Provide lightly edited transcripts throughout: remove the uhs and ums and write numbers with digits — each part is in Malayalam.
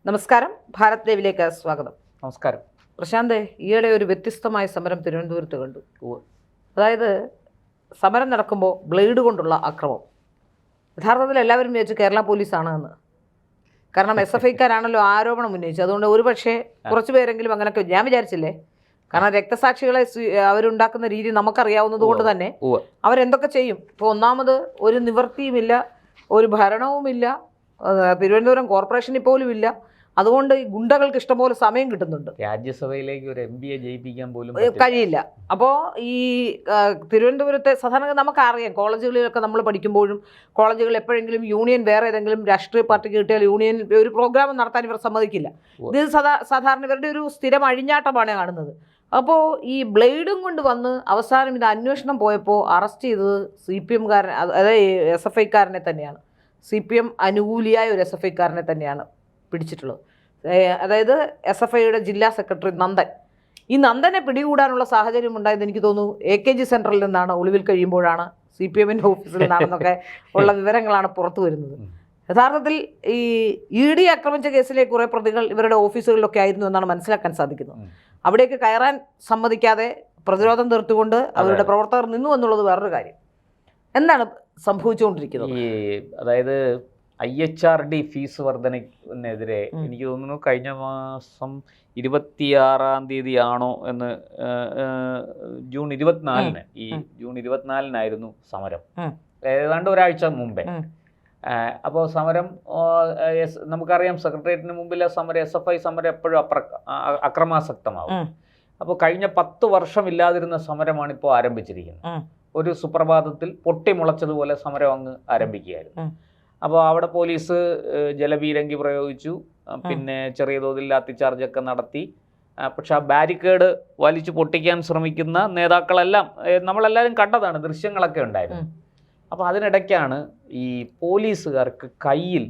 നമസ്കാരം, ഭാരത് ലൈവിലേക്ക് സ്വാഗതം. നമസ്കാരം. പ്രശാന്ത്, ഈയിടെ ഒരു വ്യത്യസ്തമായ സമരം തിരുവനന്തപുരത്ത് കണ്ടു. അതായത് സമരം നടക്കുമ്പോൾ ബ്ലേഡ് കൊണ്ടുള്ള അക്രമം. യഥാർത്ഥത്തിൽ എല്ലാവരും വിചാരിച്ചു കേരള പോലീസാണ് എന്ന്. കാരണം SFIക്കാരാണല്ലോ ആരോപണം ഉന്നയിച്ചത്. അതുകൊണ്ട് ഒരു പക്ഷേ കുറച്ച് പേരെങ്കിലും അങ്ങനെയൊക്കെ ഞാൻ വിചാരിച്ചില്ലേ. കാരണം രക്തസാക്ഷികളെ അവരുണ്ടാക്കുന്ന രീതി നമുക്കറിയാവുന്നത് കൊണ്ട് തന്നെ അവരെന്തൊക്കെ ചെയ്യും. ഇപ്പോൾ ഒന്നാമത് ഒരു നിവൃത്തിയുമില്ല, ഒരു ഭരണവുമില്ല, തിരുവനന്തപുരം കോർപ്പറേഷനിൽ പോലും ഇല്ല. അതുകൊണ്ട് ഈ ഗുണ്ടകൾക്ക് ഇഷ്ടംപോലെ സമയം കിട്ടുന്നുണ്ട്. രാജ്യസഭയിലേക്ക് ഒരു MB ജയിപ്പിക്കാൻ പോലും കഴിയില്ല. അപ്പോൾ ഈ തിരുവനന്തപുരത്തെ സാധാരണ നമുക്കറിയാം, കോളേജുകളിലൊക്കെ നമ്മൾ പഠിക്കുമ്പോഴും കോളേജുകളിൽ എപ്പോഴെങ്കിലും യൂണിയൻ വേറെ ഏതെങ്കിലും രാഷ്ട്രീയ പാർട്ടിക്ക് കിട്ടിയാൽ യൂണിയൻ ഒരു പ്രോഗ്രാം നടത്താൻ ഇവർ സമ്മതിക്കില്ല. ഇത് സാധാരണ ഇവരുടെ ഒരു സ്ഥിരം അഴിഞ്ഞാട്ടമാണ് കാണുന്നത്. അപ്പോൾ ഈ ബ്ലേഡും കൊണ്ട് വന്ന് അവസാനം ഇത് അന്വേഷണം പോയപ്പോൾ അറസ്റ്റ് ചെയ്തത് CPMകാരൻ, അതായത് SFIക്കാരനെ തന്നെയാണ്. CPM അനുകൂലിയായ ഒരു SFIക്കാരനെ തന്നെയാണ് പിടിച്ചിട്ടുള്ളത്. അതായത് SFIയുടെ ജില്ലാ സെക്രട്ടറി നന്ദൻ. ഈ നന്ദനെ പിടികൂടാനുള്ള സാഹചര്യം ഉണ്ടായത് എനിക്ക് തോന്നുന്നു AKG സെൻറ്ററിൽ നിന്നാണ്, ഒളിവിൽ കഴിയുമ്പോഴാണ്, CPMൻ്റെ ഓഫീസിൽ നിന്നാണെന്നൊക്കെ ഉള്ള വിവരങ്ങളാണ് പുറത്തു വരുന്നത്. യഥാർത്ഥത്തിൽ ഈ ED ആക്രമിച്ച കേസിലെ കുറേ പ്രതികൾ ഇവരുടെ ഓഫീസുകളിലൊക്കെ ആയിരുന്നു എന്നാണ് മനസ്സിലാക്കാൻ സാധിക്കുന്നത്. അവിടേക്ക് കയറാൻ സമ്മതിക്കാതെ പ്രതിരോധം തീർത്തുകൊണ്ട് അവരുടെ പ്രവർത്തകർ നിന്നു എന്നുള്ളത് വേറൊരു കാര്യം. എന്താണ് സംഭവിച്ചുകൊണ്ടിരിക്കുന്നത്? അതായത് IHRD ഫീസ് വർധനയ്ക്കെതിരെ എനിക്ക് തോന്നുന്നു കഴിഞ്ഞ മാസം 26-ാം തീയതി ആണോ എന്ന്, ജൂൺ 24-ന്, ജൂൺ 24-നായിരുന്നു സമരം, ഏതാണ്ട് ഒരാഴ്ച മുമ്പേ. അപ്പോൾ സമരം നമുക്കറിയാം, സെക്രട്ടേറിയറ്റിന് മുമ്പിലെ സമരം, SFI സമരം എപ്പോഴും അക്രമാസക്തമാവും. അപ്പോൾ കഴിഞ്ഞ 10 വർഷമില്ലാതിരുന്ന സമരമാണ് ഇപ്പോൾ ആരംഭിച്ചിരിക്കുന്നത്. ഒരു സുപ്രഭാതത്തിൽ പൊട്ടിമുളച്ചതുപോലെ സമരം അങ്ങ് ആരംഭിക്കുകയായിരുന്നു. അപ്പോൾ അവിടെ പോലീസ് ജലപീരങ്കി പ്രയോഗിച്ചു, പിന്നെ ചെറിയ തോതിൽ ലാത്തിച്ചാർജൊക്കെ നടത്തി. പക്ഷെ ആ ബാരിക്കേഡ് വലിച്ചു പൊട്ടിക്കാൻ ശ്രമിക്കുന്ന നേതാക്കളെല്ലാം നമ്മളെല്ലാവരും കണ്ടതാണ്, ദൃശ്യങ്ങളൊക്കെ ഉണ്ടായിരുന്നു. അപ്പോൾ അതിനിടയ്ക്കാണ് ഈ പോലീസുകാർക്ക് കയ്യിൽ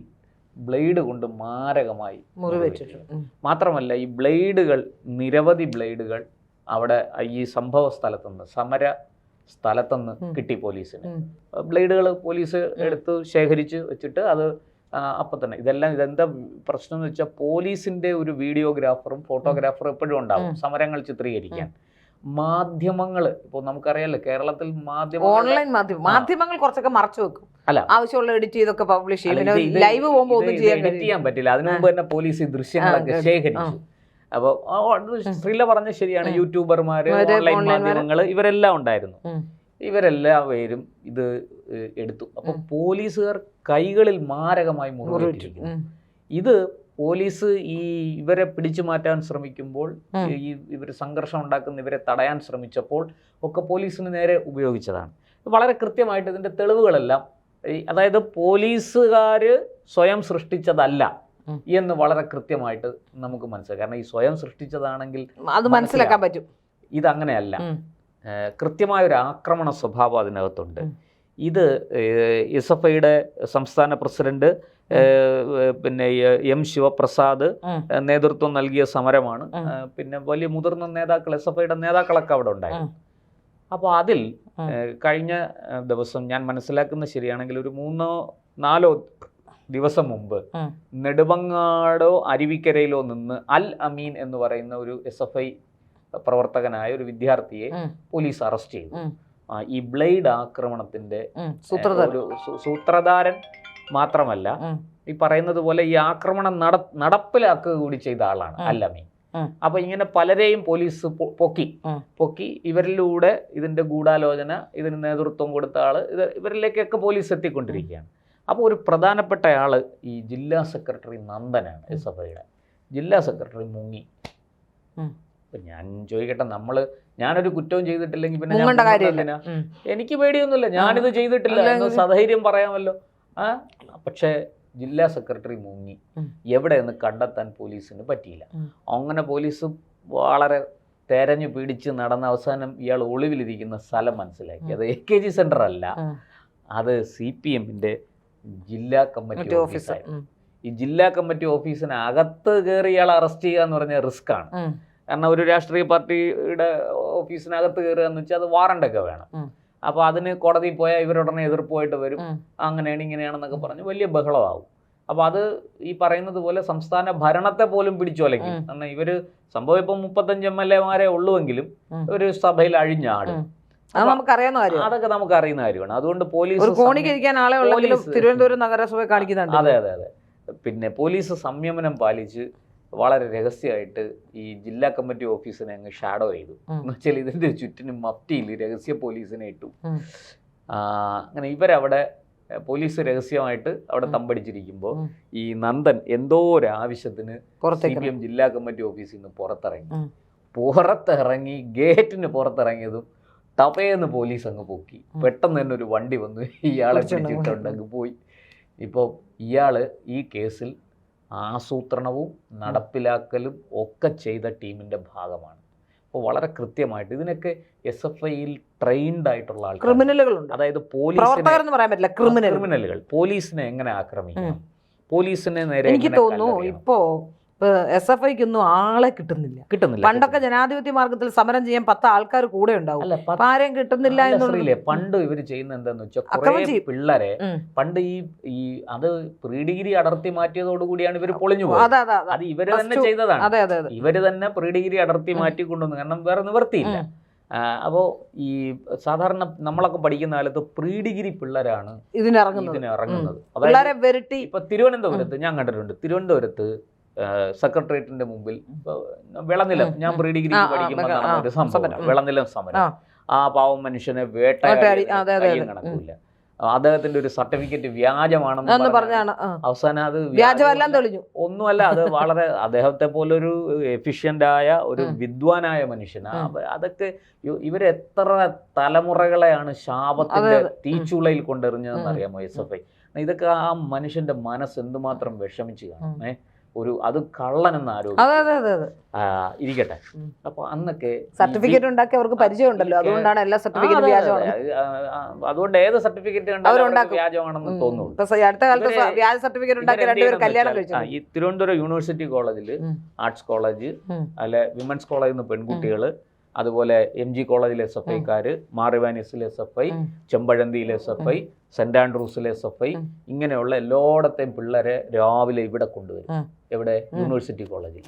ബ്ലേഡ് കൊണ്ട് മാരകമായി മുറിവേറ്റിട്ടുണ്ട്. മാത്രമല്ല ഈ ബ്ലേഡുകൾ, നിരവധി ബ്ലേഡുകൾ അവിടെ ഈ സംഭവ സ്ഥലത്തുനിന്ന്, സമര സ്ഥലത്തുനിന്ന് കിട്ടി പോലീസിന്. ബ്ലേഡുകൾ പോലീസ് എടുത്ത് ശേഖരിച്ച് വെച്ചിട്ട് അത് അപ്പം തന്നെ ഇതെന്താ പ്രശ്നം എന്ന് വെച്ചാൽ, പോലീസിന്റെ ഒരു വീഡിയോഗ്രാഫറും ഫോട്ടോഗ്രാഫറും എപ്പോഴും ഉണ്ടാവും സമരങ്ങൾ ചിത്രീകരിക്കാൻ. മാധ്യമങ്ങൾ, ഇപ്പോൾ നമുക്കറിയാലോ കേരളത്തിൽ ഓൺലൈൻ മാധ്യമങ്ങൾ കുറച്ചൊക്കെ മറച്ചു വെക്കും. അല്ല, ആവശ്യമുള്ള എഡിറ്റ് ചെയ്തൊക്കെ പബ്ലിഷ് ചെയ്യും. ലൈവ് പോകുമ്പോൾ ഒന്നും ചെയ്യാൻ പറ്റില്ല. അതിനു മുമ്പ് തന്നെ പോലീസ് ഈ ദൃശ്യങ്ങളൊക്കെ ശേഖരിച്ചു. അപ്പോൾ ശ്രീല പറഞ്ഞ ശരിയാണ്, യൂട്യൂബർമാര്, ഓൺലൈൻ മാധ്യമങ്ങൾ, ഇവരെല്ലാം ഉണ്ടായിരുന്നു. ഇവരെല്ലാവരും ഇത് എടുത്തു. അപ്പോൾ പോലീസുകാർ കൈകളിൽ മാരകമായി മുറിവേറ്റിരിക്കുന്നു. ഇത് പോലീസ് ഇവരെ പിടിച്ചു മാറ്റാൻ ശ്രമിക്കുമ്പോൾ, ഇവർ സംഘർഷം ഉണ്ടാക്കുന്ന ഇവരെ തടയാൻ ശ്രമിച്ചപ്പോൾ ഒക്കെ പോലീസിന് നേരെ ഉപയോഗിച്ചതാണ്. വളരെ കൃത്യമായിട്ട് ഇതിൻ്റെ തെളിവുകളെല്ലാം, അതായത് പോലീസുകാർ സ്വയം സൃഷ്ടിച്ചതല്ല എന്ന് വളരെ കൃത്യമായിട്ട് നമുക്ക് മനസ്സിലാക്കാം. കാരണം ഈ സ്വയം സൃഷ്ടിച്ചതാണെങ്കിൽ അത് മനസ്സിലാക്കാൻ പറ്റും. ഇതങ്ങനെയല്ല, കൃത്യമായൊരു ആക്രമണ സ്വഭാവം അതിനകത്തുണ്ട്. ഇത് SFIയുടെ സംസ്ഥാന പ്രസിഡന്റ് പിന്നെ M ശിവപ്രസാദ് നേതൃത്വം നൽകിയ സമരമാണ്. പിന്നെ വലിയ മുതിർന്ന നേതാക്കൾ, SFIയുടെ നേതാക്കളൊക്കെ അവിടെ ഉണ്ടായിരുന്നു. അപ്പോൾ അതിൽ കഴിഞ്ഞ ദിവസം ഞാൻ മനസ്സിലാക്കുന്ന ശരിയാണെങ്കിൽ ഒരു 3-4 ദിവസം മുമ്പ് നെടുമങ്ങാടോ അരുവിക്കരയിലോ നിന്ന് അൽ അമീൻ എന്ന് പറയുന്ന ഒരു SFI പ്രവർത്തകനായ ഒരു വിദ്യാർത്ഥിയെ പോലീസ് അറസ്റ്റ് ചെയ്തു. ഈ ബ്ലേഡ് ആക്രമണത്തിന്റെ സൂത്രധാരൻ മാത്രമല്ല, ഈ പറയുന്നത് പോലെ ഈ ആക്രമണം നടപ്പിലാക്കുക കൂടി ചെയ്ത ആളാണ് അൽ അമീൻ. അപ്പൊ ഇങ്ങനെ പലരെയും പോലീസ് പൊക്കി ഇവരിലൂടെ ഇതിന്റെ ഗൂഢാലോചന, ഇതിന് നേതൃത്വം കൊടുത്ത ആള്, ഇവരിലേക്കൊക്കെ പോലീസ് എത്തിക്കൊണ്ടിരിക്കുകയാണ്. അപ്പോൾ ഒരു പ്രധാനപ്പെട്ട ആള് ഈ ജില്ലാ സെക്രട്ടറി നന്ദനാണ്. SFIയുടെ ജില്ലാ സെക്രട്ടറി മുങ്ങി. ഇപ്പം ഞാൻ ചോദിക്കട്ടെ, ഞാനൊരു കുറ്റവും ചെയ്തിട്ടില്ലെങ്കിൽ പിന്നെ എനിക്ക് പേടിയൊന്നുമില്ല, ഞാനിത് ചെയ്തിട്ടില്ല എന്ന് സധൈര്യം പറയാമല്ലോ. പക്ഷേ ജില്ലാ സെക്രട്ടറി മുങ്ങി. എവിടെയെന്ന് കണ്ടെത്താൻ പോലീസിന് പറ്റിയില്ല. അങ്ങനെ പോലീസ് വളരെ തെരഞ്ഞു പിടിച്ച് നടന്ന അവസാനം ഇയാൾ ഒളിവിലിരിക്കുന്ന സ്ഥലം മനസ്സിലാക്കി. അത് AKG സെന്റർ അല്ല, അത് CPMന്റെ ജില്ലാ കമ്മിറ്റി ഓഫീസായിരുന്നു. ഈ ജില്ലാ കമ്മിറ്റി ഓഫീസിന് അകത്ത് കയറി ഇയാൾ അറസ്റ്റ് ചെയ്യുക എന്ന് പറഞ്ഞാൽ റിസ്ക് ആണ്. കാരണം ഒരു രാഷ്ട്രീയ പാർട്ടിയുടെ ഓഫീസിനകത്ത് കയറുക എന്ന് വെച്ചാൽ അത് വാറണ്ടൊക്കെ വേണം. അപ്പോൾ അതിന് കോടതിയിൽ പോയാൽ ഇവരുടനെ എതിർപ്പുമായിട്ട് വരും. അങ്ങനെയാണ് ഇങ്ങനെയാണെന്നൊക്കെ പറഞ്ഞ് വലിയ ബഹളമാവും. അപ്പോൾ അത് ഈ പറയുന്നത് പോലെ സംസ്ഥാന ഭരണത്തെ പോലും പിടിച്ചോലയ്ക്കും. കാരണം ഇവര് സംഭവം ഇപ്പം 35 MLA-മാരെ ഉള്ളുവെങ്കിലും ഒരു സഭയിൽ അഴിഞ്ഞാടും. അതൊക്കെ നമുക്ക് അറിയുന്ന കാര്യമാണ്. അതുകൊണ്ട് പോലീസ് തിരുവനന്തപുരം നഗരസഭ കാണിക്കുന്നുണ്ട്. അതെ അതെ അതെ. പിന്നെ പോലീസ് സംയമനം പാലിച്ച് വളരെ രഹസ്യമായിട്ട് ഈ ജില്ലാ കമ്മിറ്റി ഓഫീസിനെ അങ്ങ് ഷാഡോ ചെയ്തു. എന്ന് വെച്ചാൽ ഇതിന്റെ ചുറ്റിനും മഫ്റ്റിയിൽ രഹസ്യ പോലീസിനെ ഇട്ടു. അങ്ങനെ ഇവരവിടെ പോലീസ് രഹസ്യമായിട്ട് അവിടെ തമ്പടിച്ചിരിക്കുമ്പോൾ ഈ നന്ദൻ എന്തോ ഒരു ആവശ്യത്തിന് CPM ജില്ലാ കമ്മിറ്റി ഓഫീസിൽ നിന്ന് പുറത്തിറങ്ങി ഗേറ്റിന് പുറത്തിറങ്ങിയതും ടപയെന്ന് പോലീസ് അങ്ങ് പൊക്കി. പെട്ടെന്ന് തന്നെ ഒരു വണ്ടി വന്നു ഇയാളെ പിടിച്ചിട്ടുണ്ട് അങ്ങ് പോയി. ഇപ്പോൾ ഇയാള് ഈ കേസിൽ ആസൂത്രണവും നടപ്പിലാക്കലും ഒക്കെ ചെയ്ത ടീമിന്റെ ഭാഗമാണ്. അപ്പോൾ വളരെ കൃത്യമായിട്ട് ഇതിനൊക്കെ SFIയിൽ ട്രെയിൻഡ് ആയിട്ടുള്ള ആൾക്കാർ, ക്രിമിനലുകളുണ്ട്. അതായത് ക്രിമിനലുകൾ പോലീസിനെ എങ്ങനെ ആക്രമിക്കാം, പോലീസിനെ നേരെ എനിക്ക് തോന്നുന്നു ഇപ്പോ SFIക്കൊന്നും ആളെ കിട്ടുന്നില്ല. പണ്ടൊക്കെ ജനാധിപത്യ മാർഗത്തിൽ സമരം ചെയ്യാൻ 10 ആൾക്കാർ കൂടെ ഉണ്ടാവും. ആരെയും കിട്ടുന്നില്ല എന്നുള്ളേ. പണ്ട് ഇവര് ചെയ്യുന്ന എന്താന്ന് വെച്ചാൽ പിള്ളേരെ പണ്ട് ഈ അത് പ്രീ ഡിഗ്രി അടർത്തി മാറ്റിയതോടുകൂടിയാണ് ഇവര് പൊളിഞ്ഞു പോയത്. അത് ഇവര് തന്നെ ചെയ്തതാണ്. ഇവര് തന്നെ പ്രീ ഡിഗ്രി അടർത്തി മാറ്റിക്കൊണ്ടുവന്നു. കാരണം വേറെ നിവർത്തിയില്ല. അപ്പോൾ ഈ സാധാരണ നമ്മളൊക്കെ പഠിക്കുന്ന കാലത്ത് പ്രീ ഡിഗ്രി പിള്ളേരാണ് ഇതിനിറങ്ങുന്നത്. അതായത് ഇപ്പൊ തിരുവനന്തപുരത്ത് ഞാൻ കണ്ടിട്ടുണ്ട്. തിരുവനന്തപുരത്ത് സെക്രട്ടേറിയറ്റിന്റെ മുമ്പിൽ വിളനിലം, ഞാൻ പ്രീ ഡിഗ്രി പഠിക്കുമ്പോൾ നടന്ന ഒരു സംഭവം, വിളനിലം സമരം. ആ പാവം മനുഷ്യനെ വേട്ടയാടി കണക്കില്ല. അദ്ദേഹത്തിന്റെ ഒരു സർട്ടിഫിക്കറ്റ് വ്യാജമാണെന്ന് പറഞ്ഞാണ് അവസാനം അത് വ്യാജമെല്ലാം തെളിഞ്ഞു. ഒന്നുമല്ല, അത് വളരെ അദ്ദേഹത്തെ പോലൊരു എഫിഷ്യന്റ് ആയ ഒരു വിദ്വാനായ മനുഷ്യനാണ്. അതൊക്കെ ഇവരെത്ര തലമുറകളെയാണ് ശാപത്തിന്റെ തീച്ചുളയിൽ കൊണ്ടെറിഞ്ഞതെന്ന് അറിയാമോ SFI? ഇതൊക്കെ ആ മനുഷ്യന്റെ മനസ്സ് എന്തുമാത്രം വിഷമിച്ചു കാണും. അത് കള്ളനെന്ന് ആരോഗ്യം ഇരിക്കട്ടെ. അപ്പൊ അന്നൊക്കെ സർട്ടിഫിക്കറ്റ് ഉണ്ടാക്കി അവർക്ക് പരിചയമുണ്ടല്ലോ, അതുകൊണ്ടാണ് എല്ലാ സർട്ടിഫിക്കറ്റും വ്യാജമാണ്. അതുകൊണ്ട് ഏത് സർട്ടിഫിക്കറ്റ് കണ്ടാലും വ്യാജമാണെന്ന് തോന്നുന്നു. അടുത്ത കാലത്ത് വ്യാജ സർട്ടിഫിക്കറ്റ് ഉണ്ടാക്കി രണ്ടുപേരും കല്യാണം കഴിച്ചു. ഈ തിരുവനന്തപുരം യൂണിവേഴ്സിറ്റി കോളേജിൽ ആർട്സ് കോളേജ്, അല്ലെ വിമൻസ് കോളേജിൽ നിന്ന് പെൺകുട്ടികള്, അതുപോലെ MG കോളേജിലെ SFIക്കാര്, മാറിവാനിസിലെ SFI, ചെമ്പഴന്തിയിലെ SFI, സെന്റ് ആൻഡ്രൂസിലെ SFI, ഇങ്ങനെയുള്ള എല്ലായിടത്തെയും പിള്ളേരെ രാവിലെ ഇവിടെ കൊണ്ടുവരും. എവിടെ? യൂണിവേഴ്സിറ്റി കോളേജിൽ.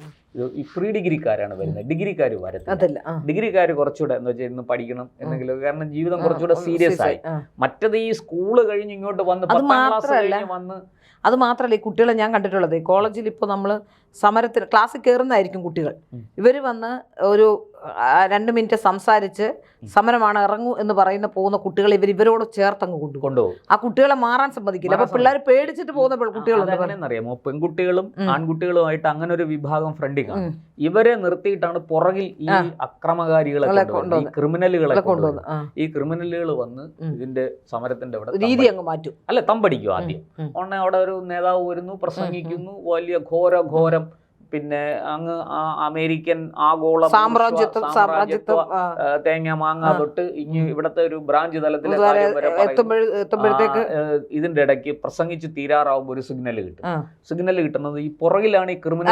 ഈ പ്രീ ഡിഗ്രിക്കാരാണ് വരുന്നത്, ഡിഗ്രിക്കാർ വരത്തില്ല. ഡിഗ്രിക്കാർ കുറച്ചുകൂടെ എന്ന് വെച്ചാൽ ഇന്ന് പഠിക്കണം എന്നെങ്കിലും, കാരണം ജീവിതം കുറച്ചുകൂടെ സീരിയസ് ആയി. മറ്റത് ഈ സ്കൂള് കഴിഞ്ഞ് ഇങ്ങോട്ട് വന്ന് 10ാം ക്ലാസ് കഴിഞ്ഞ് വന്ന്. അത് മാത്രമല്ല, ഈ കുട്ടികളെ ഞാൻ കണ്ടിട്ടുള്ളത് കോളേജിൽ ഇപ്പോൾ നമ്മൾ സമരത്തിന് ക്ലാസ്സിൽ കയറുന്നതായിരിക്കും കുട്ടികൾ. ഇവർ വന്ന് ഒരു 2 മിനിറ്റ് സംസാരിച്ച് സമരമാണ് ഇറങ്ങൂ എന്ന് പോകുന്ന കുട്ടികളെ ഇവരോട് ചേർത്തങ്ങ് കൊണ്ടുപോകും. ആ കുട്ടികളെ മാറാൻ സമ്മതിക്കില്ല. അപ്പൊ പിള്ളേർ പേടിച്ചിട്ട് പോകുന്ന കുട്ടികളറിയാമോ? പെൺകുട്ടികളും ആൺകുട്ടികളുമായിട്ട് അങ്ങനെ ഒരു വിഭാഗം ഫ്രണ്ടിൽ കാണും. ഇവരെ നിർത്തിയിട്ടാണ് പുറകിൽ ഈ അക്രമകാരികളെ ഈ ക്രിമിനലുകളെ കൊണ്ടുവന്ന്. ഈ ക്രിമിനലുകൾ വന്ന് ഇതിന്റെ സമരത്തിന്റെ രീതി അങ്ങ് മാറ്റും. അല്ല, തമ്പടിക്കും ആദ്യം. ഉടനെ അവിടെ ഒരു നേതാവ് വരുന്നു, പ്രസംഗിക്കുന്നു, വലിയ ഘോരം. പിന്നെ അങ്ങ് അമേരിക്കൻ ആഗോള സാമ്രാജ്യത്വ തേങ്ങ മാങ്ങ തൊട്ട് ഇനി ഇവിടത്തെ ഒരു ബ്രാഞ്ച് തലത്തിലെ ഇതിന്റെ ഇടയ്ക്ക് പ്രസംഗിച്ച് തീരാറാവുമ്പോൾ ഒരു സിഗ്നൽ കിട്ടും. സിഗ്നൽ കിട്ടുന്നത് ഈ പുറകിലാണ് ഈ ക്രിമിനൽ.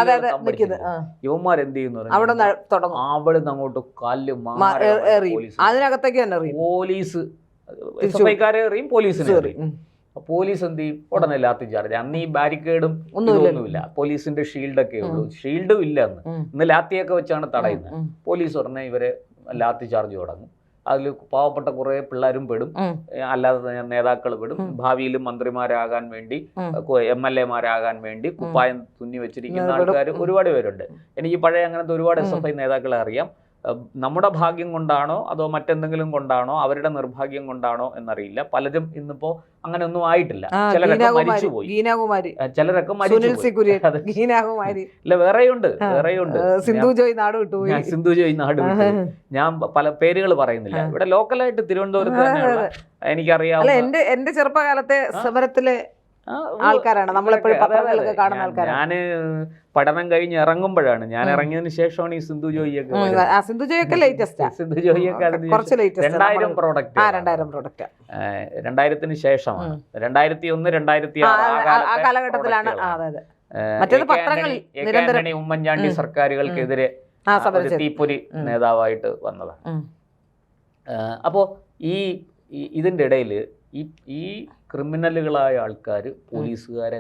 യുവന്മാരെന്ത് ചെയ്യുന്നു? അവിടെ അങ്ങോട്ട് കല്ല് പോലീസ് SFIക്കാരെ എറിയും, പോലീസിനെ എറിയും. പോലീസ് എന്ത് ചെയ്യും? ഉടനെ ലാത്തി ചാർജ്. അന്ന് ഈ ബാരിക്കേഡും ഒന്നുമില്ല, പോലീസിന്റെ ഷീൽഡൊക്കെ ഉള്ളൂ. ഷീൽഡും ഇല്ല ഇന്ന് ലാത്തിയൊക്കെ വെച്ചാണ് തടയുന്നത്. പോലീസ് ഉടനെ ഇവരെ ലാത്തി ചാർജ് തുടങ്ങും. അതിൽ പാവപ്പെട്ട കുറെ പിള്ളേരും പെടും, അല്ലാതെ നേതാക്കൾ പെടും. ഭാവിയിൽ മന്ത്രിമാരാകാൻ വേണ്ടി, MLA-മാരാകാൻ വേണ്ടി കുപ്പായം തുന്നി വെച്ചിരിക്കുന്ന ആൾക്കാർ ഒരുപാട് പേരുണ്ട്. എനിക്ക് പഴയ അങ്ങനത്തെ ഒരുപാട് SFI നേതാക്കളെ അറിയാം. നമ്മുടെ ഭാഗ്യം കൊണ്ടാണോ അതോ മറ്റെന്തെങ്കിലും കൊണ്ടാണോ, അവരുടെ നിർഭാഗ്യം കൊണ്ടാണോ എന്നറിയില്ല, പലരും ഇന്നിപ്പോ അങ്ങനെ ഒന്നും ആയിട്ടില്ല. ചിലരൊക്കെ മരിച്ചുപോയി, ചിലരൊക്കെ മരിച്ചുപോയി. ഇല്ല, വേറെയുണ്ട്. സിന്ധു ജോയ് നാട് വിട്ടു. ഞാൻ പല പേരുകൾ പറയുന്നില്ല. ഇവിടെ ലോക്കലായിട്ട് തിരുവനന്തപുരത്ത് തന്നെയുള്ള എനിക്കറിയാം. എന്റെ ചെറുപ്പകാലത്തെ സമരത്തിലെ ആൾക്കാരാണ് നമ്മളെപ്പോഴും പത്രങ്ങളിലൊക്കെ കാണുന്ന ആൾക്കാർ. ഞാന് പഠനം കഴിഞ്ഞ് ഇറങ്ങുമ്പോഴാണ്, ഞാൻ ഇറങ്ങിയതിന് ശേഷമാണ് ഈ സിന്ധു ജോയിയൊക്കെ. സിന്ധു ജോയിയൊക്കെ ലേറ്റസ്റ്റ്. സിന്ധു ജോയിയൊക്കെ 2000 പ്രോഡക്റ്റ് 2000-ന് ശേഷമാണ്. 2001, 2006 ആ കാലഘട്ടത്തിലാണ്. ഉമ്മൻചാണ്ടി സർക്കാരുകൾക്കെതിരെ തീപ്പൊരി നേതാവായിട്ട് വന്നതാണ്. അപ്പോ ഇതിന്റെ ഇടയിൽ ഈ ക്രിമിനലുകളായ ആൾക്കാർ പോലീസുകാരെ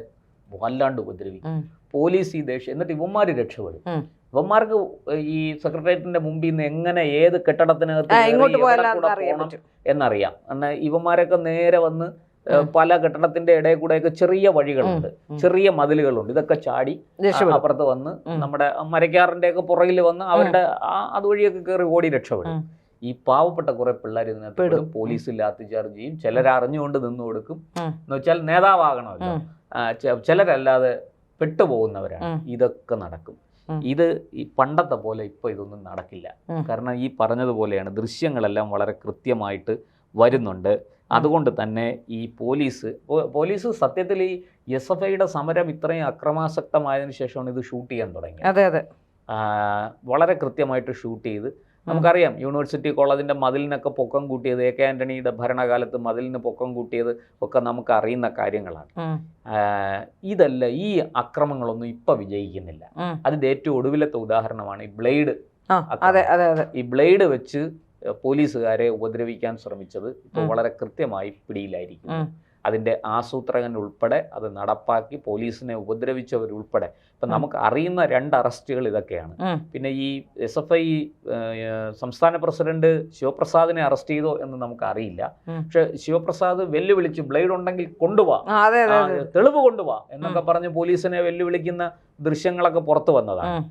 വല്ലാണ്ട് ഉപദ്രവിക്കും. പോലീസ് ഈ ദേഷ്യം, എന്നിട്ട് ഇവന്മാർ രക്ഷപ്പെടും. ഇവന്മാർക്ക് ഈ സെക്രട്ടേറിയറ്റിന്റെ മുമ്പിൽ നിന്ന് എങ്ങനെ ഏത് കെട്ടിടത്തിനകത്ത് പോകണം എന്നറിയാം. എന്നാൽ ഇവന്മാരൊക്കെ നേരെ വന്ന് പല കെട്ടിടത്തിന്റെ ഇടയിൽ കൂടെയൊക്കെ ചെറിയ വഴികളുണ്ട്, ചെറിയ മതിലുകളുണ്ട്, ഇതൊക്കെ ചാടി അപ്പുറത്ത് വന്ന് നമ്മുടെ മരക്കാറിന്റെ ഒക്കെ പുറകിൽ വന്ന് അവരുടെ അതുവഴിയൊക്കെ കയറി ഓടി രക്ഷപ്പെടും. ഈ പാവപ്പെട്ട കുറെ പിള്ളേർ ഇതിനകത്ത് പോലീസ് ലാത്തി ചാർജ് ചെയ്യും. ചിലർ അറിഞ്ഞുകൊണ്ട് നിന്ന് കൊടുക്കും, എന്ന് വെച്ചാൽ നേതാവാകണമല്ലോ. ചിലരല്ലാതെ പെട്ടുപോകുന്നവരാണ്. ഇതൊക്കെ നടക്കും. ഇത് ഈ പണ്ടത്തെ പോലെ ഇപ്പൊ ഇതൊന്നും നടക്കില്ല. കാരണം ഈ പറഞ്ഞതുപോലെയാണ്, ദൃശ്യങ്ങളെല്ലാം വളരെ കൃത്യമായിട്ട് വരുന്നുണ്ട്. അതുകൊണ്ട് തന്നെ ഈ പോലീസ് സത്യത്തിൽ ഈ SFIയുടെ സമരം ഇത്രയും അക്രമാസക്തമായതിനു ശേഷമാണ് ഇത് ഷൂട്ട് ചെയ്യാൻ തുടങ്ങിയത്. വളരെ കൃത്യമായിട്ട് ഷൂട്ട് ചെയ്ത്, നമുക്കറിയാം യൂണിവേഴ്സിറ്റി കോളേജിൻ്റെ മതിലിനൊക്കെ പൊക്കം കൂട്ടിയത്, AK ആൻ്റണിയുടെ ഭരണകാലത്ത് മതിലിന് പൊക്കം കൂട്ടിയത് ഒക്കെ നമുക്ക് അറിയുന്ന കാര്യങ്ങളാണ്. ഇതല്ല, ഈ അക്രമങ്ങളൊന്നും ഇപ്പൊ വിജയിക്കുന്നില്ല. അതിന്റെ ഏറ്റവും ഒടുവിലത്തെ ഉദാഹരണമാണ് ഈ ബ്ലേഡ്. ഈ ബ്ലേഡ് വെച്ച് പോലീസുകാരെ ഉപദ്രവിക്കാൻ ശ്രമിച്ചത് ഇപ്പോൾ വളരെ കൃത്യമായി പിടിയിലായിരിക്കുന്നു. അതിൻ്റെ ആസൂത്രകൻ ഉൾപ്പെടെ, അത് നടപ്പാക്കി പോലീസിനെ ഉപദ്രവിച്ചവരുൾപ്പെടെ. ഇപ്പം നമുക്ക് അറിയുന്ന 2 അറസ്റ്റുകൾ ഇതൊക്കെയാണ്. പിന്നെ ഈ SFI സംസ്ഥാന പ്രസിഡന്റ് ശിവപ്രസാദിനെ അറസ്റ്റ് ചെയ്തോ എന്ന് നമുക്ക് അറിയില്ല. പക്ഷെ ശിവപ്രസാദ് വെല്ലുവിളിച്ച് ബ്ലേഡ് ഉണ്ടെങ്കിൽ കൊണ്ടുപോവാ, തെളിവ് കൊണ്ടുപോവാ എന്നൊക്കെ പറഞ്ഞ് പോലീസിനെ വെല്ലുവിളിക്കുന്ന ദൃശ്യങ്ങളൊക്കെ പുറത്തു വന്നതാണ്.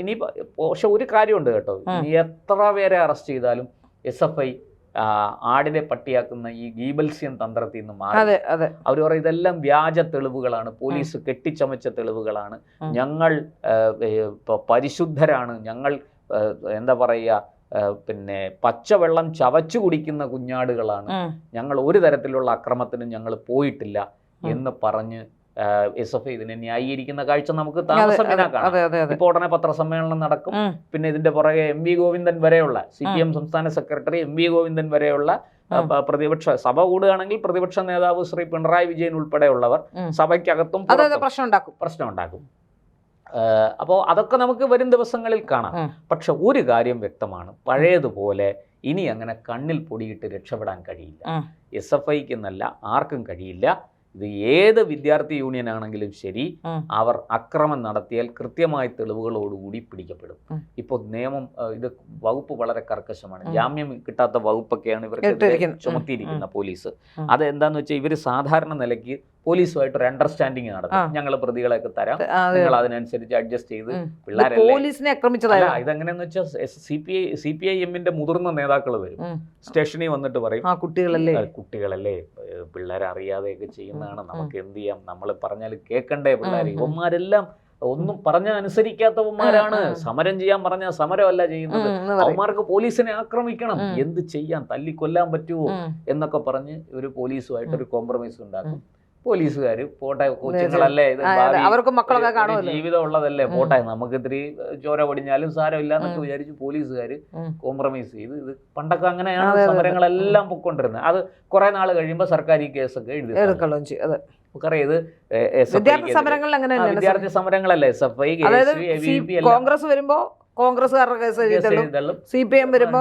ഇനി പക്ഷെ ഒരു കാര്യമുണ്ട് കേട്ടോ, ഇനി എത്ര പേരെ അറസ്റ്റ് ചെയ്താലും SFI ആടിനെ പട്ടിയാക്കുന്ന ഈ ഗീബൽസ്യൻ തന്ത്രത്തിൽ നിന്ന് മാറി. അവർ പറയും ഇതെല്ലാം വ്യാജ തെളിവുകളാണ്, പോലീസ് കെട്ടിച്ചമച്ച തെളിവുകളാണ്, ഞങ്ങൾ പരിശുദ്ധരാണ്, ഞങ്ങൾ എന്താ പറയുക, പിന്നെ പച്ചവെള്ളം ചവച്ചു കുടിക്കുന്ന കുഞ്ഞാടുകളാണ്, ഞങ്ങൾ ഒരു തരത്തിലുള്ള അക്രമത്തിനും ഞങ്ങൾ പോയിട്ടില്ല എന്ന് പറഞ്ഞ് SFI ഇതിനെ ന്യായീകരിക്കുന്ന കാഴ്ച നമുക്ക് താമസമില്ലാ കാണാം. ഇപ്പൊ ഉടനെ പത്രസമ്മേളനം നടക്കും. പിന്നെ ഇതിന്റെ പുറകെ MV ഗോവിന്ദൻ വരെയുള്ള CPM സംസ്ഥാന സെക്രട്ടറി MV ഗോവിന്ദൻ വരെയുള്ള പ്രതിപക്ഷ സഭ കൂടുകയാണെങ്കിൽ പ്രതിപക്ഷ നേതാവ് ശ്രീ പിണറായി വിജയൻ ഉൾപ്പെടെയുള്ളവർ സഭയ്ക്കകത്തും പ്രശ്നം ഉണ്ടാക്കും. അപ്പോൾ അതൊക്കെ നമുക്ക് വരും ദിവസങ്ങളിൽ കാണാം. പക്ഷെ ഒരു കാര്യം വ്യക്തമാണ്, പഴയതുപോലെ ഇനി അങ്ങനെ കണ്ണിൽ പൊടിയിട്ട് രക്ഷപ്പെടാൻ കഴിയില്ല. SFIക്ക് എന്നല്ല, ആർക്കും കഴിയില്ല. ഇത് ഏത് വിദ്യാർത്ഥി യൂണിയൻ ആണെങ്കിലും ശരി, അവർ അക്രമം നടത്തിയാൽ കൃത്യമായ തെളിവുകളോടുകൂടി പിടിക്കപ്പെടും. ഇപ്പോൾ നിയമം, ഇത് വകുപ്പ് വളരെ കർക്കശമാണ്. ജാമ്യം കിട്ടാത്ത വകുപ്പൊക്കെയാണ് ഇവർക്കെതിരെ ചുമത്തിയിരിക്കുന്ന പോലീസ്. അത് എന്താന്ന് വെച്ചാൽ ഇവർ സാധാരണ നിലയ്ക്ക് പോലീസുമായിട്ടൊരു അണ്ടർസ്റ്റാൻഡിങ് നടത്തും. ഞങ്ങൾ പ്രതികളെയൊക്കെ തരാം, നിങ്ങൾ അതിനനുസരിച്ച് അഡ്ജസ്റ്റ് ചെയ്ത് പിള്ളേരല്ല. ഇതെങ്ങനെയാന്ന് വെച്ചാൽ CPIMന്റെ മുതിർന്ന നേതാക്കൾ വരും, സ്റ്റേഷനിൽ വന്നിട്ട് പറയും കുട്ടികളല്ലേ പിള്ളേരെ അറിയാതെയൊക്കെ ചെയ്യുന്നതാണ്, നമുക്ക് എന്ത് ചെയ്യാം, നമ്മൾ പറഞ്ഞാൽ കേൾക്കണ്ടേ പിള്ളേർ. ഇവന്മാരെല്ലാം ഒന്നും പറഞ്ഞാൽ അനുസരിക്കാത്തവന്മാരാണ്, സമരം ചെയ്യാൻ പറഞ്ഞാൽ സമരമല്ല ചെയ്യുന്നത്, അവന്മാർക്ക് പോലീസിനെ ആക്രമിക്കണം, എന്ത് ചെയ്യാൻ, തല്ലിക്കൊല്ലാൻ പറ്റുമോ എന്നൊക്കെ പറഞ്ഞ് ഒരു പോലീസുമായിട്ടൊരു കോംപ്രമൈസ് ഉണ്ടാക്കും. പോലീസുകാര് പോട്ടെ, കൊച്ചുങ്ങളല്ലേ, ഇത് ജീവിതം ഉള്ളതല്ലേ, പോട്ടെ, നമുക്ക് ഇത്തിരി ചോര പൊടിഞ്ഞാലും സാരമില്ല എന്നൊക്കെ വിചാരിച്ച് പോലീസുകാര് കോംപ്രമൈസ് ചെയ്ത്. ഇത് പണ്ടൊക്കെ അങ്ങനെയാണ് സമരങ്ങളെല്ലാം പൊക്കൊണ്ടിരുന്നത്. അത് കുറെ നാൾ കഴിയുമ്പോൾ സർക്കാർ ഈ കേസൊക്കെ എഴുതി. ഇത് വിദ്യാർത്ഥി സമരങ്ങളല്ലേ, SFI, കോൺഗ്രസ് വരുമ്പോ കോൺഗ്രസ്സുകാരുടെ കേസ് എഴുതള്ളും, CPM വരുമ്പോ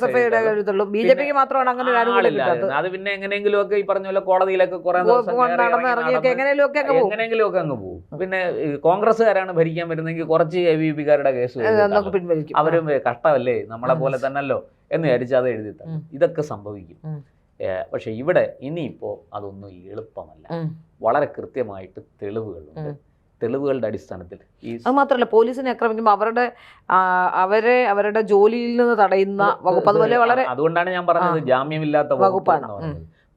SFIയുടെ എഴുതള്ളും, BJPക്ക് മാത്രമാണ് അങ്ങനെ ഒരു അനുകൂലം. അത് പിന്നെ എങ്ങനെയെങ്കിലും ഒക്കെ ഈ പറഞ്ഞ പോലെ കോടതിയിലൊക്കെ എങ്ങനെയെങ്കിലും ഒക്കെ അങ്ങ് പോകും. പിന്നെ കോൺഗ്രസ്സുകാരാണ് ഭരിക്കാൻ വരുന്നെങ്കിൽ കുറച്ച് AVP-കാരുടെ കേസ് പിൻവലിക്കും. അവരും കഷ്ടമല്ലേ, നമ്മളെ പോലെ തന്നല്ലോ എന്ന് വിചാരിച്ച് അത് എഴുതി തരും. ഇതൊക്കെ സംഭവിക്കും. പക്ഷെ ഇവിടെ ഇനിയിപ്പോ അതൊന്നും എളുപ്പമല്ല. വളരെ കൃത്യമായിട്ട് തെളിവുകളുണ്ട്. തെളിവുകളുടെ അടിസ്ഥാനത്തിൽ അത് മാത്രമല്ല, പോലീസിനെ ആക്രമിക്കുമ്പോൾ അവരുടെ ജോലിയിൽ നിന്ന് തടയുന്ന വകുപ്പ്. അതുപോലെ വളരെ അതുകൊണ്ടാണ് ഞാൻ പറഞ്ഞത് ജാമ്യമില്ലാത്ത വകുപ്പാണ്.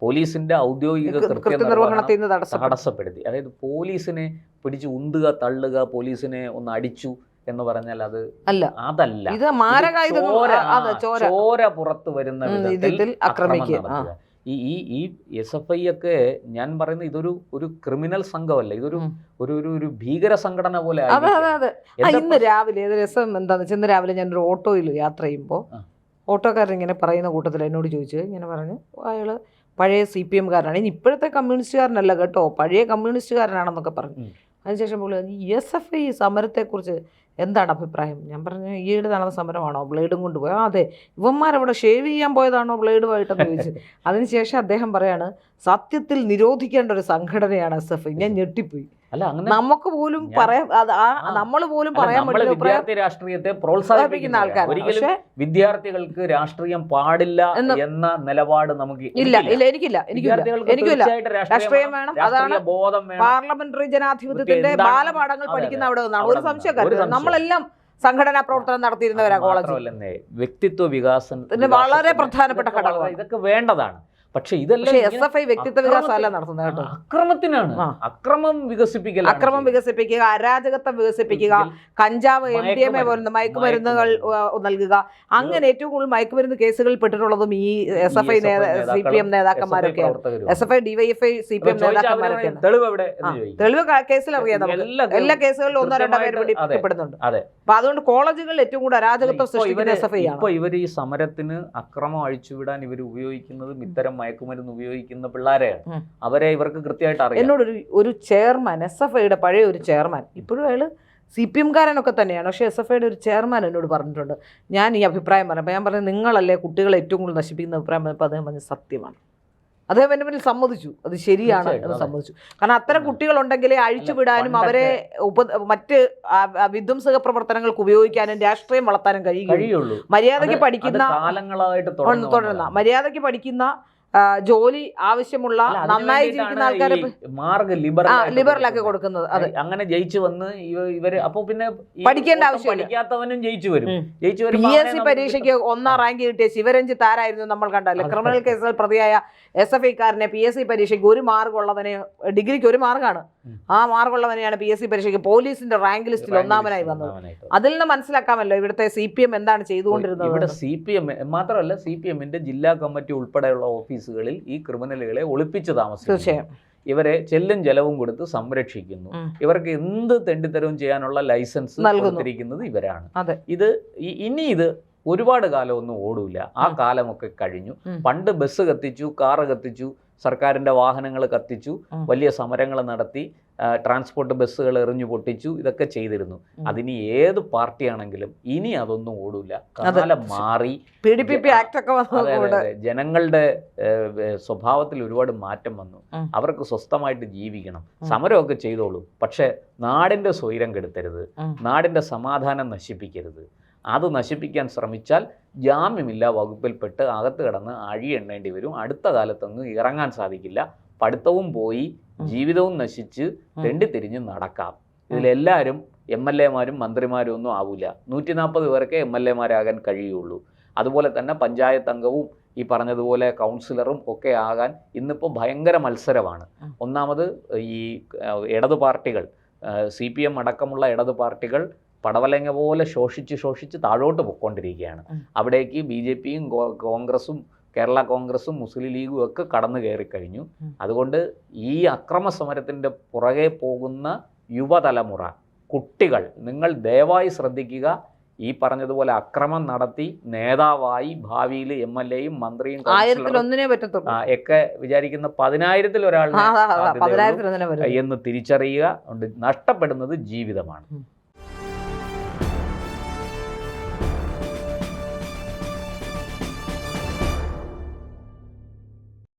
പോലീസിന്റെ ഔദ്യോഗിക കൃത്യനിർവഹണത്തിൽ നിന്ന് തടസ്സപ്പെടുത്തി. അതായത് പോലീസിനെ പിടിച്ച് ഉന്തുക, തള്ളുക, പോലീസിനെ ഒന്ന് അടിച്ചു എന്ന് പറഞ്ഞാൽ അത് അതല്ല. ഇത് ചോര പുറത്തു വരുന്ന വിധത്തിൽ ആക്രമിക്കുക. ഈ SFI ഒക്കെ ഞാൻ പറയുന്നത് ഇതൊരു ക്രിമിനൽ സംഘമല്ല, ഇതൊരു ഭീകര സംഘടന പോലെ. ഇന്ന് രാവിലെ രസം എന്താന്ന് വെച്ചാൽ, ഇന്ന് രാവിലെ ഞാനൊരു ഓട്ടോയിൽ യാത്ര ചെയ്യുമ്പോൾ ഓട്ടോക്കാരൻ ഇങ്ങനെ പറയുന്ന കൂട്ടത്തിൽ എന്നോട് ചോദിച്ചു, ഇങ്ങനെ പറഞ്ഞു, അയാൾ പഴയ CPM-കാരനാണ്, ഇനി ഇപ്പോഴത്തെ കമ്മ്യൂണിസ്റ്റുകാരനല്ല കേട്ടോ, പഴയ കമ്മ്യൂണിസ്റ്റുകാരനാണെന്നൊക്കെ പറഞ്ഞു. അതിനുശേഷം പുള്ളി SFI സമരത്തെക്കുറിച്ച് എന്താണ് അഭിപ്രായം? ഞാൻ പറഞ്ഞു, ഈയിടെ നടന്ന സമരമാണോ, ബ്ലേഡും കൊണ്ടുപോയോ? അതെ. ഇവന്മാരവിടെ ഷേവ് ചെയ്യാൻ പോയതാണോ ബ്ലേഡുമായിട്ടെന്ന് ചോദിച്ചു. അതിനുശേഷം അദ്ദേഹം പറയാണ്, സത്യത്തിൽ നിരോധിക്കേണ്ട ഒരു സംഘടനയാണ് SFI. ഞാൻ ഞെട്ടിപ്പോയി. അല്ല അങ്ങനെ നമുക്ക് പോലും പറയാൻ നമ്മൾ പോലും പറയാൻ നമ്മള് വിദ്യാർത്ഥി രാഷ്ട്രീയത്തെ പ്രോത്സാഹിപ്പിക്കുന്ന ആൾക്കാർ. ഒരിക്കലും വിദ്യാർത്ഥികൾക്ക് രാഷ്ട്രീയം പാടില്ല എന്ന നിലപാട് നമുക്ക് ഇല്ല. എനിക്കില്ല. രാഷ്ട്രീയം വേണം, അതാണ് ബോധം വേണം. പാർലമെന്ററി ജനാധിപത്യത്തിന്റെ ബാലപാഠങ്ങൾ പഠിക്കുന്ന അവിടെ നിന്നാണ്. ഒരു സംശയം, നമ്മളെല്ലാം സംഘടനാ പ്രവർത്തനം നടത്തിയിരുന്നവരാ കോളേജിൽ. വ്യക്തിത്വ വികാസത്തിന് വളരെ പ്രധാനപ്പെട്ട ഘടകം ഇതൊക്കെ വേണ്ടതാണ്. പക്ഷെ ഇതെല്ലാം SFI വ്യക്തിത്വ വികാസമല്ല നടത്തുന്നത് കേട്ടോ. അക്രമത്തിനാണ്. അക്രമം വികസിപ്പിക്കുക, അരാജകത്വം വികസിപ്പിക്കുക, കഞ്ചാവ്, MDMA പോലുള്ള മയക്കുമരുന്നുകൾ നൽകുക. അങ്ങനെ ഏറ്റവും കൂടുതൽ മയക്കുമരുന്ന് കേസുകളിൽ പെട്ടിട്ടുള്ളതും ഈ SFI CPM നേതാക്കന്മാരൊക്കെയാണ്. SFI DYFI CPM നേതാക്കന്മാരൊക്കെയാണ്. തെളിവ് കേസിൽ അറിയാം നമുക്ക്. എല്ലാ കേസുകളിലും 1-2 പേര് പിടിക്കപ്പെടുന്നുണ്ട്. അപ്പൊ അതുകൊണ്ട് കോളേജുകളിൽ ഏറ്റവും കൂടുതൽ അരാജകത്വം സൃഷ്ടിക്കുന്ന SFI ആണ്. ഇപ്പൊ ഇവർ ഈ സമരത്തിന് അക്രമം അഴിച്ചുവിടാൻ ഇവർ ഉപയോഗിക്കുന്നതും ഇത്തരം മയക്കുമരുന്ന് ഉപയോഗിക്കുന്ന പിള്ളേരെയാണ്. അവരെ ഇവർക്ക് കൃത്യമായിട്ട് അറിയാം. എന്നോടൊരു ഒരു ചെയർമാൻ, SFIയുടെ പഴയ ഒരു ചെയർമാൻ, ഇപ്പോഴും അയാൾ CPM കാരനൊക്കെ തന്നെയാണ്, പക്ഷേ SFIയുടെ ഒരു ചെയർമാൻ എന്നോട് പറഞ്ഞിട്ടുണ്ട്, ഞാൻ ഈ അഭിപ്രായം പറഞ്ഞപ്പോൾ ഞാൻ പറഞ്ഞു നിങ്ങളല്ലേ കുട്ടികളെ ഏറ്റവും കൂടുതൽ നശിപ്പിക്കുന്ന അഭിപ്രായം പറഞ്ഞപ്പോൾ അദ്ദേഹം പറഞ്ഞ് സത്യമാണ്. അദ്ദേഹം എൻ്റെ മുന്നിൽ സമ്മതിച്ചു, അത് ശരിയാണ് എന്ന് സമ്മതിച്ചു. കാരണം അത്തരം കുട്ടികളുണ്ടെങ്കിലേ അഴിച്ചുവിടാനും അവരെ മറ്റ് വിധ്വംസക പ്രവർത്തനങ്ങൾക്ക് ഉപയോഗിക്കാനും രാഷ്ട്രീയം വളർത്താനും കഴിയുള്ളൂ. മര്യാദയ്ക്ക് പഠിക്കുന്ന തുടരുന്ന മര്യാദയ്ക്ക് പഠിക്കുന്ന ജോലി ആവശ്യമുള്ള നന്നായി ജീവിക്കുന്ന ആൾക്കാരെ ലിബറലാക്കി കൊടുക്കുന്നത്. അതെ, അങ്ങനെ ജയിച്ചു വന്ന് ഇവര് അപ്പൊ പിന്നെ പഠിക്കേണ്ട ആവശ്യമില്ല. പഠിക്കാത്തവനും ജയിച്ചു വരും. PSC പരീക്ഷയ്ക്ക് 1ാം റാങ്ക് കിട്ടിയ ശിവരഞ്ജിത്ത് ആരായിരുന്നു നമ്മൾ കണ്ടല്ലേ? ക്രിമിനൽ കേസുകൾ പ്രതിയായ SFIക്കാരനെ PSC പരീക്ഷയ്ക്ക് 1 മാർക്ക് ഉള്ളവനെ, ഡിഗ്രിക്ക് 1 മാർക്കാണ്, ആ മാർക്കുള്ളവനെയാണ് PSC പരീക്ഷയ്ക്ക് പോലീസിന്റെ റാങ്ക് ലിസ്റ്റിൽ 1ാമനായി വന്നത്. അതിൽ നിന്ന് മനസ്സിലാക്കാമല്ലോ ഇവിടുത്തെ CPM എന്താണ് ചെയ്തുകൊണ്ടിരുന്നത്. ഇവിടെ CPM മാത്രമല്ല, CPMന്റെ ജില്ലാ കമ്മിറ്റി ഉൾപ്പെടെയുള്ള ഓഫീസുകളിൽ ഈ ക്രിമിനലുകളെ ഒളിപ്പിച്ച് താമസിക്കും. ഇവരെ ചെല്ലും ചെലവും കൊടുത്ത് സംരക്ഷിക്കുന്നു. ഇവർക്ക് എന്ത് തെണ്ടിത്തരവും ചെയ്യാനുള്ള ലൈസൻസ് കൊടുത്തിരിക്കുന്നത് ഇവരാണ്. ഇത് ഒരുപാട് കാലമൊന്നും ഓടൂല. ആ കാലമൊക്കെ കഴിഞ്ഞു. പണ്ട് ബസ് കത്തിച്ചു, കാറ് കത്തിച്ചു, സർക്കാരിൻ്റെ വാഹനങ്ങൾ കത്തിച്ചു, വലിയ സമരങ്ങൾ നടത്തി, ട്രാൻസ്പോർട്ട് ബസ്സുകൾ എറിഞ്ഞു പൊട്ടിച്ചു, ഇതൊക്കെ ചെയ്തിരുന്നു. അതിന് ഏത് പാർട്ടിയാണെങ്കിലും ഇനി അതൊന്നും ഓടൂല. കാലം മാറി. ജനങ്ങളുടെ സ്വഭാവത്തിൽ ഒരുപാട് മാറ്റം വന്നു. അവർക്ക് സ്വസ്ഥമായിട്ട് ജീവിക്കണം. സമരമൊക്കെ ചെയ്തോളൂ, പക്ഷെ നാടിൻ്റെ സ്വൈരം കെടുത്തരുത്, നാടിൻ്റെ സമാധാനം നശിപ്പിക്കരുത്. അത് നശിപ്പിക്കാൻ ശ്രമിച്ചാൽ ജാമ്യമില്ലാ വകുപ്പിൽപ്പെട്ട് അകത്ത് കിടന്ന് അഴിയെണ്ണേണ്ടി വരും. അടുത്ത കാലത്തൊന്നും ഇറങ്ങാൻ സാധിക്കില്ല. പഠിത്തവും പോയി, ജീവിതവും നശിച്ച് തെണ്ടിത്തിരിഞ്ഞ് നടക്കാം. ഇതിലെല്ലാവരും MLA-മാരും മന്ത്രിമാരും ഒന്നും ആവില്ല. 140 പേർക്കേ MLA-മാരാകാൻ കഴിയുള്ളൂ. അതുപോലെ തന്നെ പഞ്ചായത്ത് അംഗവും ഈ പറഞ്ഞതുപോലെ കൗൺസിലറും ഒക്കെ ആകാൻ ഇന്നിപ്പോൾ ഭയങ്കര മത്സരമാണ്. ഒന്നാമത് ഈ ഇടതു പാർട്ടികൾ, CPM അടക്കമുള്ള ഇടതു പാർട്ടികൾ പടവലങ്ങ പോലെ ശോഷിച്ച് താഴോട്ട് പൊയ്ക്കൊണ്ടിരിക്കുകയാണ്. അവിടേക്ക് BJPയും കോൺഗ്രസും കേരള കോൺഗ്രസും മുസ്ലിം ലീഗും ഒക്കെ കടന്നു കയറിക്കഴിഞ്ഞു. അതുകൊണ്ട് ഈ അക്രമ സമരത്തിൻ്റെ പുറകെ പോകുന്ന യുവതലമുറ, കുട്ടികൾ, നിങ്ങൾ ദയവായി ശ്രദ്ധിക്കുക. ഈ പറഞ്ഞതുപോലെ അക്രമം നടത്തി നേതാവായി ഭാവിയിൽ MLA-യും മന്ത്രിയും ഒക്കെ വിചാരിക്കുന്ന 10,000-ൽ ഒരാളിനെ എന്ന് തിരിച്ചറിയുക. നഷ്ടപ്പെടുന്നത് ജീവിതമാണ്.